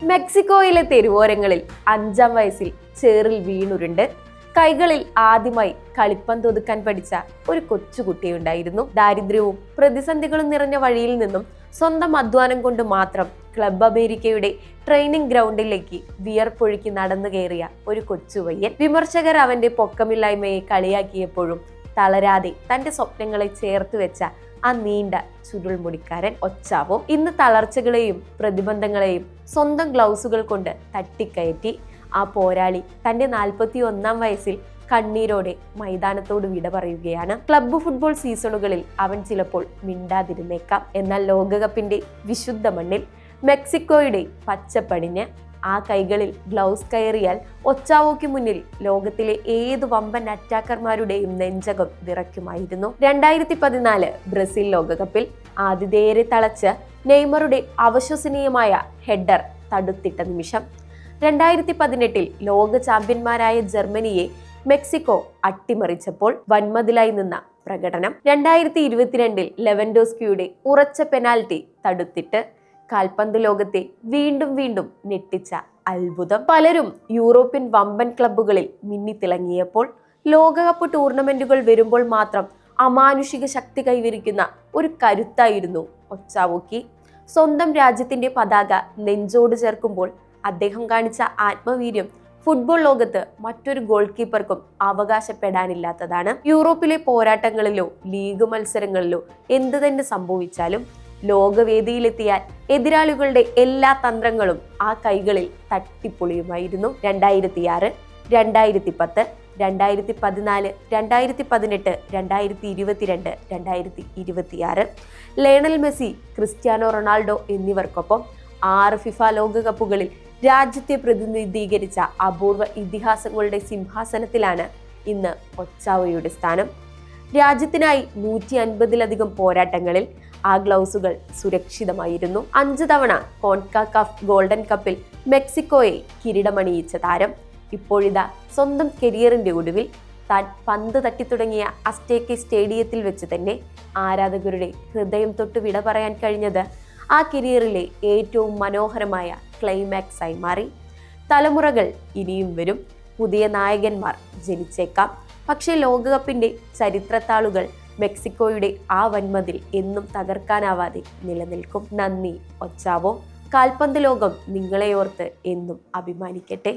മെക്സിക്കോയിലെ തെരുവോരങ്ങളിൽ 5-ാം വയസ്സിൽ ചേറിൽ വീണുരുണ്ട് കൈകളിൽ ആദ്യമായി കളിപ്പന്തൊതുക്കാൻ പഠിച്ച ഒരു കൊച്ചുകുട്ടിയുണ്ടായിരുന്നു. ദാരിദ്ര്യവും പ്രതിസന്ധികളും നിറഞ്ഞ വഴിയിൽ നിന്നും സ്വന്തം അധ്വാനം കൊണ്ട് മാത്രം ക്ലബ് അമേരിക്കയുടെ ട്രെയിനിങ് ഗ്രൗണ്ടിലേക്ക് വിയർപ്പൊഴുക്കി നടന്നു കയറിയ ഒരു കൊച്ചുപയ്യൻ. വിമർശകർ അവന്റെ പൊക്കമില്ലായ്മയെ കളിയാക്കിയപ്പോഴും തളരാതെ തന്റെ സ്വപ്നങ്ങളെ ചേർത്ത് വെച്ച ആ നീണ്ട ചുരുൾമുടിക്കാരൻ ഒച്ചാവോ ഇന്ന് തളർച്ചകളെയും പ്രതിബന്ധങ്ങളെയും സ്വന്തം ഗ്ലൗസുകൾ കൊണ്ട് തട്ടിക്കയറ്റി ആ പോരാളി തന്റെ 41-ാം വയസ്സിൽ കണ്ണീരോടെ മൈതാനത്തോട് വിട പറയുകയാണ്. ക്ലബ്ബ് ഫുട്ബോൾ സീസണുകളിൽ അവൻ ചിലപ്പോൾ മിണ്ടാതിരുന്നേക്കാം. എന്നാൽ ലോകകപ്പിന്റെ വിശുദ്ധ മണ്ണിൽ മെക്സിക്കോയുടെ പച്ചപ്പടിഞ്ഞ് ആ കൈകളിൽ ഗ്ലൗസ് കയറിയാൽ ഒച്ചാവോയ്ക്ക് മുന്നിൽ ലോകത്തിലെ ഏത് വമ്പൻ അറ്റാക്കർമാരുടെയും നെഞ്ചകം വിറയ്ക്കുമായിരുന്നു. 2014 ബ്രസീൽ ലോകകപ്പിൽ ആതിഥേയരെ തളച്ച് നെയ്മറുടെ അവിശ്വസനീയമായ ഹെഡർ തടുത്തിട്ട നിമിഷം. 2018 ലോക ചാമ്പ്യന്മാരായ ജർമ്മനിയെ മെക്സിക്കോ അട്ടിമറിച്ചപ്പോൾ വൻമതിലായി നിന്ന പ്രകടനം. 2022 ലെവൻഡോസ്കിയുടെ ഉറച്ച പെനാൽറ്റി തടുത്തിട്ട് കാൽപന്ത് ലോകത്തെ വീണ്ടും വീണ്ടും ഞെട്ടിച്ച അത്ഭുതം. പലരും യൂറോപ്യൻ വമ്പൻ ക്ലബ്ബുകളിൽ മിന്നിത്തിളങ്ങിയപ്പോൾ ലോകകപ്പ് ടൂർണമെന്റുകൾ വരുമ്പോൾ മാത്രം അമാനുഷിക ശക്തി കൈവരിക്കുന്ന ഒരു കരുത്തായിരുന്നു ഒച്ചാവോയ്ക്ക്. സ്വന്തം രാജ്യത്തിന്റെ പതാക നെഞ്ചോട് ചേർക്കുമ്പോൾ അദ്ദേഹം കാണിച്ച ആത്മവീര്യം ഫുട്ബോൾ ലോകത്ത് മറ്റൊരു ഗോൾ കീപ്പർക്കും അവകാശപ്പെടാനില്ലാത്തതാണ്. യൂറോപ്പിലെ പോരാട്ടങ്ങളിലോ ലീഗ് മത്സരങ്ങളിലോ എന്ത് തന്നെ സംഭവിച്ചാലും ലോകവേദിയിലെത്തിയാൽ എതിരാളികളുടെ എല്ലാ തന്ത്രങ്ങളും ആ കൈകളിൽ തട്ടിപ്പൊളിയുമായിരുന്നു. 2006, 2010, 2014, 2018, 2022, 2026 ലയണൽ മെസ്സി, ക്രിസ്ത്യാനോ റൊണാൾഡോ എന്നിവർക്കൊപ്പം 6 ഫിഫ ലോകകപ്പുകളിൽ രാജ്യത്തെ പ്രതിനിധീകരിച്ച അപൂർവ ഇതിഹാസങ്ങളുടെ സിംഹാസനത്തിലാണ് ഇന്ന് ഒച്ചാവോയുടെ സ്ഥാനം. രാജ്യത്തിനായി 150-ലധികം പോരാട്ടങ്ങളിൽ ആ ഗ്ലൗസുകൾ സുരക്ഷിതമായിരുന്നു. 5 തവണ കോൺകാക്കാഫ് ഗോൾഡൻ കപ്പിൽ മെക്സിക്കോയെ കിരീടമണിയിച്ച താരം ഇപ്പോഴിതാ സ്വന്തം കരിയറിന്റെ ഒടുവിൽ താൻ പന്ത് തട്ടിത്തുടങ്ങിയ അസ്റ്റേക്ക സ്റ്റേഡിയത്തിൽ വെച്ച് തന്നെ ആരാധകരുടെ ഹൃദയം തൊട്ട് വിട പറയാൻ കഴിഞ്ഞത് ആ കരിയറിലെ ഏറ്റവും മനോഹരമായ ക്ലൈമാക്സ് ആയി മാറി. തലമുറകൾ ഇനിയും വരും, പുതിയ നായകന്മാർ ജനിച്ചേക്കാം. പക്ഷേ ലോകകപ്പിന്റെ ചരിത്രത്താളുകൾ മെക്സിക്കോയുടെ ആ വൻമതിൽ എന്നും തകർക്കാനാവാതെ നിലനിൽക്കും. നന്ദി ഒച്ചാവോ. കാൽപന്ത് ലോകം നിങ്ങളെ ഓർത്ത് എന്നും അഭിമാനിക്കട്ടെ.